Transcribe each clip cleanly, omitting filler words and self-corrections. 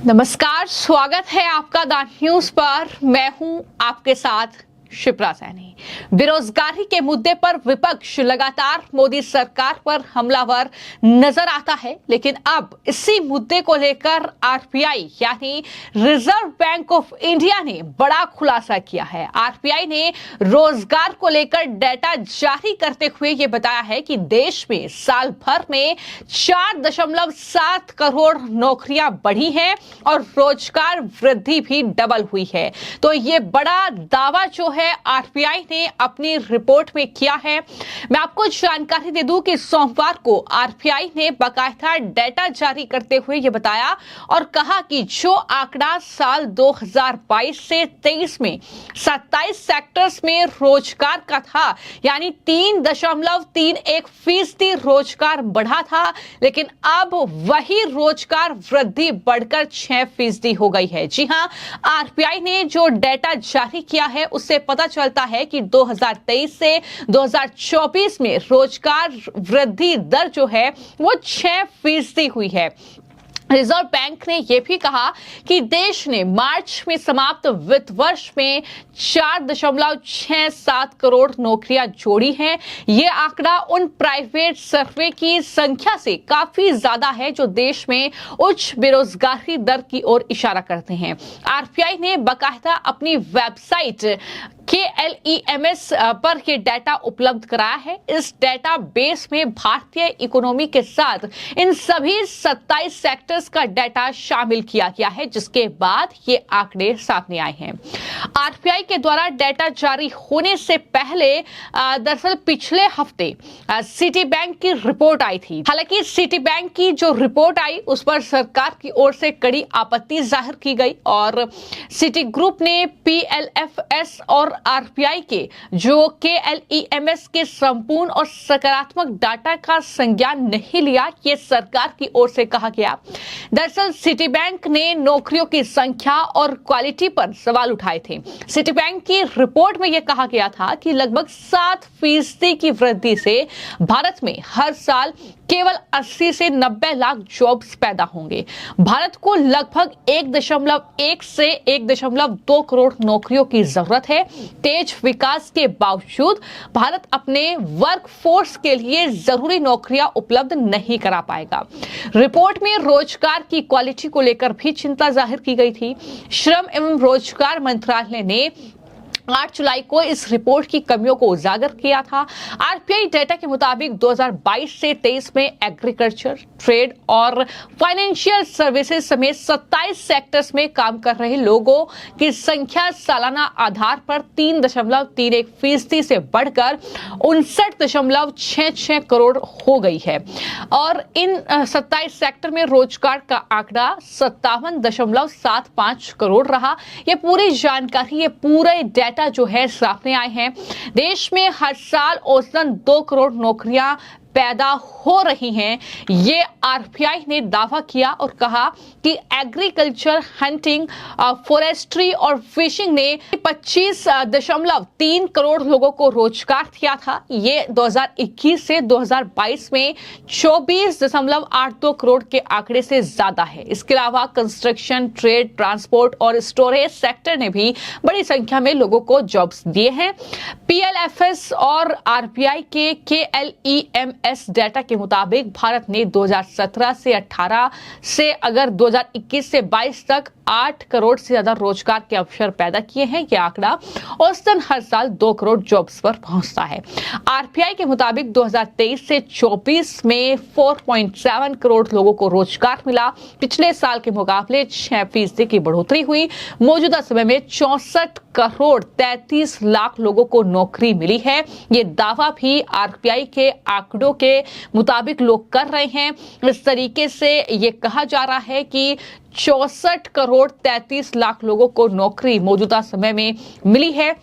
नमस्कार, स्वागत है आपका द न्यूज पर। मैं हूं आपके साथ शिप्रा सैनी। बेरोजगारी के मुद्दे पर विपक्ष लगातार मोदी सरकार पर हमलावर नजर आता है, लेकिन अब इसी मुद्दे को लेकर आरबीआई यानी रिजर्व बैंक ऑफ इंडिया ने बड़ा खुलासा किया है। आरबीआई ने रोजगार को लेकर डेटा जारी करते हुए यह बताया है कि देश में साल भर में 4.7 करोड़ नौकरियां बढ़ी हैं और रोजगार वृद्धि भी डबल हुई है। तो ये बड़ा दावा जो है आरबीआई ने अपनी रिपोर्ट में किया है। मैं आपको जानकारी दे दूं कि सोमवार को आरबीआई ने बाकायदा डेटा जारी करते हुए यह बताया और कहा कि जो आंकड़ा साल 2022 से 23 में 27 सेक्टर्स में रोजगार का था, यानी 3.31% रोजगार बढ़ा था, लेकिन अब वही रोजगार वृद्धि बढ़कर 6% हो गई है। जी हां, आरबीआई ने जो डेटा जारी किया है उससे पता चलता है कि 2023 से 2024 में रोजगार वृद्धि दर जो है वो 6% हुई है। रिजर्व बैंक ने यह भी कहा कि देश ने मार्च में समाप्त वित्त वर्ष में 4.67 करोड़ नौकरियां जोड़ी हैं। यह आंकड़ा उन प्राइवेट सर्वे की संख्या से काफी ज्यादा है जो देश में उच्च बेरोजगारी दर की ओर इशारा करते हैं। आरबीआई ने बाकायदा अपनी वेबसाइट KLEMS पर यह डाटा उपलब्ध कराया है। इस डाटा बेस में भारतीय इकोनॉमी के साथ इन सभी 27 सेक्टर्स का डाटा शामिल किया गया है, जिसके बाद ये आंकड़े सामने आए हैं। आरबीआई के द्वारा डाटा जारी होने से पहले दरअसल पिछले हफ्ते सिटी बैंक की रिपोर्ट आई थी। हालांकि सिटी बैंक की जो रिपोर्ट आई उस पर सरकार की ओर से कड़ी आपत्ति जाहिर की गई और सिटी ग्रुप ने PLFS और आरबीआई के जो KLEMS के संपूर्ण और सकारात्मक डाटा का संज्ञान नहीं लिया, ये सरकार की ओर से कहा गया। दरअसल सिटी बैंक ने नौकरियों की संख्या और क्वालिटी पर सवाल उठाए थे। सिटी बैंक की रिपोर्ट में यह कहा गया था कि लगभग 7% की वृद्धि से भारत में हर साल केवल 80 से 90 लाख जॉब्स पैदा होंगे। भारत को लगभग 1.1 से 1.2 करोड़ नौकरियों की जरूरत है। तेज विकास के बावजूद भारत अपने वर्कफोर्स के लिए जरूरी नौकरियां उपलब्ध नहीं करा पाएगा। रिपोर्ट में रोजगार की क्वालिटी को लेकर भी चिंता जाहिर की गई थी। श्रम एवं रोजगार मंत्रालय ने 8 जुलाई को इस रिपोर्ट की कमियों को उजागर किया था। आरबीआई डेटा के मुताबिक 2022 से 23 में एग्रीकल्चर, ट्रेड और फाइनेंशियल सर्विसेज समेत 27 सेक्टर्स में काम कर रहे लोगों की संख्या सालाना आधार पर 3.31% से बढ़कर 59.66 करोड़ हो गई है और इन 27 सेक्टर में रोजगार का आंकड़ा 57.75 करोड़ रहा। यह पूरी जानकारी, ये पूरे डेटा जो है सामने आए हैं। देश में हर साल औसतन 2 करोड़ नौकरियां पैदा हो रही हैं। ये आरबीआई ने दावा किया और कहा कि एग्रीकल्चर, हंटिंग, फॉरेस्ट्री और फिशिंग ने 25.3 करोड़ लोगों को रोजगार दिया था। ये 2021 से 2022 में 24.82 करोड़ के आंकड़े से ज्यादा है। इसके अलावा कंस्ट्रक्शन, ट्रेड, ट्रांसपोर्ट और स्टोरेज सेक्टर ने भी बड़ी संख्या में लोगों को जॉब्स दिए हैं। PLFS और आरबीआई के KLEMS डेटा के मुताबिक भारत ने 2017 से 18 से अगर 2021 से 22 तक 8 करोड़ से ज्यादा रोजगार के अवसर पैदा किए हैं। यह आंकड़ा औसतन हर साल 2 करोड़ जॉब्स पर पहुंचता है। आरबीआई के मुताबिक 2023 से 24 में 4.7 करोड़ लोगों को रोजगार मिला। पिछले साल के मुकाबले 6% की बढ़ोतरी हुई। मौजूदा समय में 64 करोड़ 33 लाख लोगों को नौकरी मिली है। ये दावा भी आरबीआई के आंकड़ों के मुताबिक लोग कर रहे हैं। इस तरीके से ये कहा जा रहा है कि 64 करोड़ 33 लाख लोगों को नौकरी मौजूदा समय में मिली है।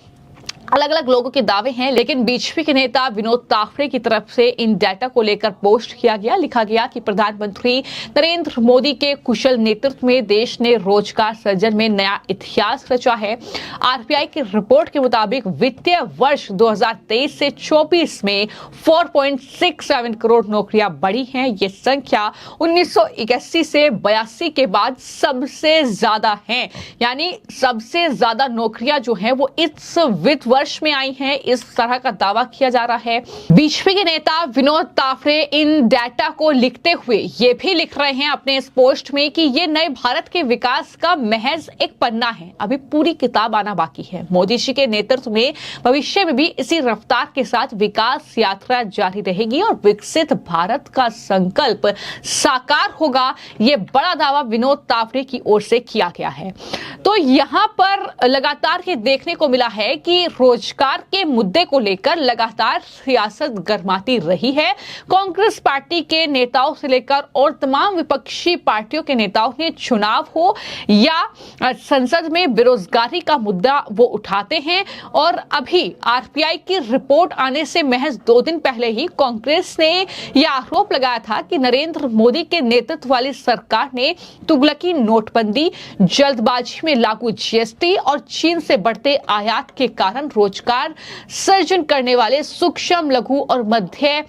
अलग अलग लोगों के दावे हैं, लेकिन बीजेपी के नेता विनोद तावड़े की तरफ से इन डाटा को लेकर पोस्ट किया गया। लिखा गया कि प्रधानमंत्री नरेंद्र मोदी के कुशल नेतृत्व में देश ने रोजगार सृजन में नया इतिहास रचा है। आरबीआई की रिपोर्ट के मुताबिक वित्तीय वर्ष 2023 से 24 में 4.67 करोड़ नौकरियां बढ़ी हैं। ये संख्या 1981 से 82 के बाद सबसे ज्यादा है, यानी सबसे ज्यादा नौकरियां जो है वो इस वित्त वर्ष में आई हैं, इस तरह का दावा किया जा रहा है। बीजेपी के नेता विनोद तावड़े इन डाटा को लिखते हुए ये भी लिख रहे हैं अपने इस पोस्ट में कि ये नए भारत के विकास का महज एक पन्ना है, अभी पूरी किताब आना बाकी है। मोदी जी के नेतृत्व में भविष्य में भी इसी रफ्तार के साथ विकास यात्रा जारी रहेगी और विकसित भारत का संकल्प साकार होगा। ये बड़ा दावा विनोद तावड़े की ओर से किया गया है। तो यहां पर लगातार ये देखने को मिला है कि रोजगार के मुद्दे को लेकर लगातार सियासत गर्माती रही है। कांग्रेस पार्टी के नेताओं से लेकर और तमाम विपक्षी पार्टियों के नेताओं ने चुनाव हो या संसद में बेरोजगारी का मुद्दा वो उठाते हैं। और अभी आरबीआई की रिपोर्ट आने से महज 2 दिन पहले ही कांग्रेस ने यह आरोप लगाया था कि नरेंद्र मोदी के नेतृत्व वाली सरकार ने तुगलकी नोटबंदी, जल्दबाजी में लागू जीएसटी और चीन से बढ़ते आयात के कारण रोजगार सृजन करने वाले सूक्ष्म, लघु और मध्य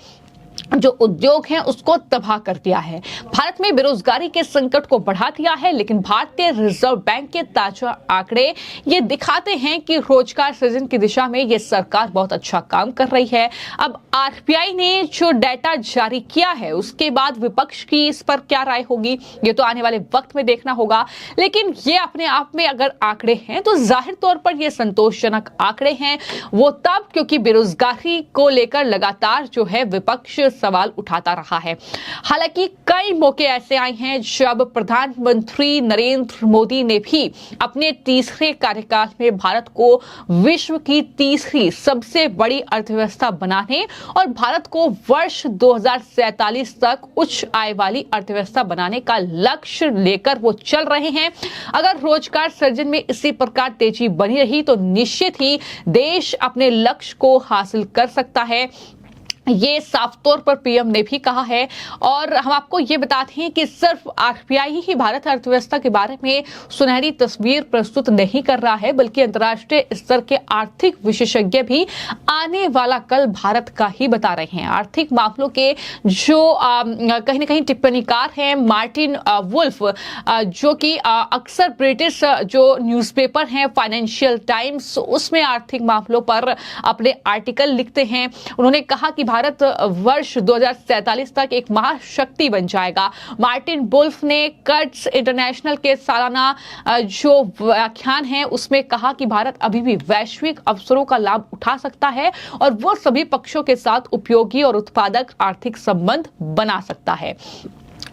जो उद्योग हैं उसको तबाह कर दिया है। भारत में बेरोजगारी के संकट को बढ़ा दिया है। लेकिन भारतीय रिजर्व बैंक के ताजा आंकड़े ये दिखाते हैं कि रोजगार सृजन की दिशा में ये सरकार बहुत अच्छा काम कर रही है। अब आरबीआई ने जो डाटा जारी किया है उसके बाद विपक्ष की इस पर क्या राय होगी ये तो आने वाले वक्त में देखना होगा। लेकिन ये अपने आप में अगर आंकड़े हैं तो जाहिर तौर पर ये संतोषजनक आंकड़े हैं। वो तब क्योंकि बेरोजगारी को लेकर लगातार जो है विपक्ष सवाल उठाता रहा है। हालांकि कई मौके ऐसे आए हैं जब प्रधानमंत्री नरेंद्र मोदी ने भी अपने तीसरे कार्यकाल में भारत को विश्व की तीसरी सबसे बड़ी अर्थव्यवस्था बनाने और भारत को वर्ष 2047 तक उच्च आय वाली अर्थव्यवस्था बनाने का लक्ष्य लेकर वो चल रहे हैं। अगर रोजगार सृजन में इसी प्रकार तेजी बनी रही तो निश्चित ही देश अपने लक्ष्य को हासिल कर सकता है। ये साफ तौर पर पीएम ने भी कहा है। और हम आपको ये बताते हैं कि सिर्फ आरबीआई ही भारत अर्थव्यवस्था के बारे में सुनहरी तस्वीर प्रस्तुत नहीं कर रहा है, बल्कि अंतर्राष्ट्रीय स्तर के आर्थिक विशेषज्ञ भी आने वाला कल भारत का ही बता रहे हैं। आर्थिक मामलों के जो कहीं ना कहीं टिप्पणीकार हैं मार्टिन वुल्फ, जो कि अक्सर ब्रिटिश जो न्यूज़पेपर हैं फाइनेंशियल टाइम्स उसमें आर्थिक मामलों पर अपने आर्टिकल लिखते हैं। उन्होंने कहा कि भारत वर्ष 2047 तक एक महाशक्ति बन जाएगा। मार्टिन वुल्फ ने कर्ट्स इंटरनेशनल के सालाना जो व्याख्यान है उसमें कहा कि भारत अभी भी वैश्विक अवसरों का लाभ उठा सकता है और वो सभी पक्षों के साथ उपयोगी और उत्पादक आर्थिक संबंध बना सकता है।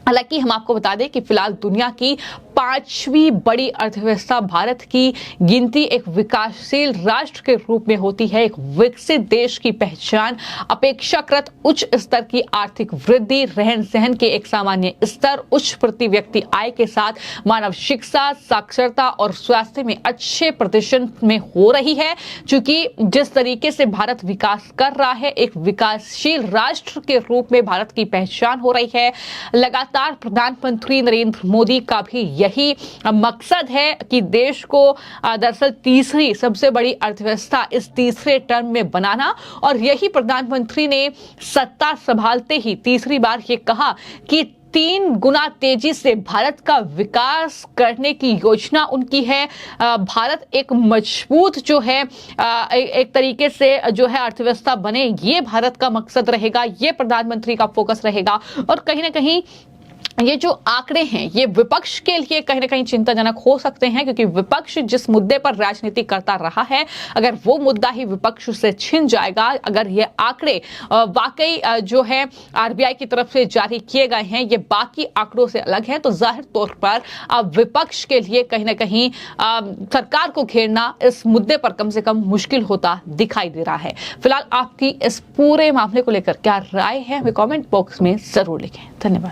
हालांकि हम आपको बता दें कि फिलहाल दुनिया की 5वीं बड़ी अर्थव्यवस्था भारत की गिनती एक विकासशील राष्ट्र के रूप में होती है। एक विकसित देश की पहचान अपेक्षाकृत उच्च स्तर की आर्थिक वृद्धि, रहन सहन के एक सामान्य स्तर, उच्च प्रति व्यक्ति आय के साथ मानव शिक्षा, साक्षरता और स्वास्थ्य में अच्छे प्रदर्शन में हो रही है। क्योंकि जिस तरीके से भारत विकास कर रहा है, एक विकासशील राष्ट्र के रूप में भारत की पहचान हो रही है। लगातार प्रधानमंत्री नरेंद्र मोदी का भी यही मकसद है कि देश को दरअसल तीसरी सबसे बड़ी अर्थव्यवस्था इस तीसरे टर्म में बनाना। और यही प्रधानमंत्री ने सत्ता संभालते ही तीसरी बार ये कहा कि 3 गुना तेजी से भारत का विकास करने की योजना उनकी है। भारत एक मजबूत जो है एक तरीके से जो है अर्थव्यवस्था बने, ये भारत का मकसद रहेगा, ये प्रधानमंत्री का फोकस रहेगा। और कहीं ना कहीं ये जो आंकड़े हैं ये विपक्ष के लिए कहीं ना कहीं चिंताजनक हो सकते हैं, क्योंकि विपक्ष जिस मुद्दे पर राजनीति करता रहा है, अगर वो मुद्दा ही विपक्ष से छिन जाएगा, अगर ये आंकड़े वाकई जो है आरबीआई की तरफ से जारी किए गए हैं ये बाकी आंकड़ों से अलग है, तो जाहिर तौर पर अब विपक्ष के लिए कहीं ना कहीं सरकार को घेरना इस मुद्दे पर कम से कम मुश्किल होता दिखाई दे रहा है। फिलहाल आपकी इस पूरे मामले को लेकर क्या राय है हमें कमेंट बॉक्स में जरूर लिखें। धन्यवाद।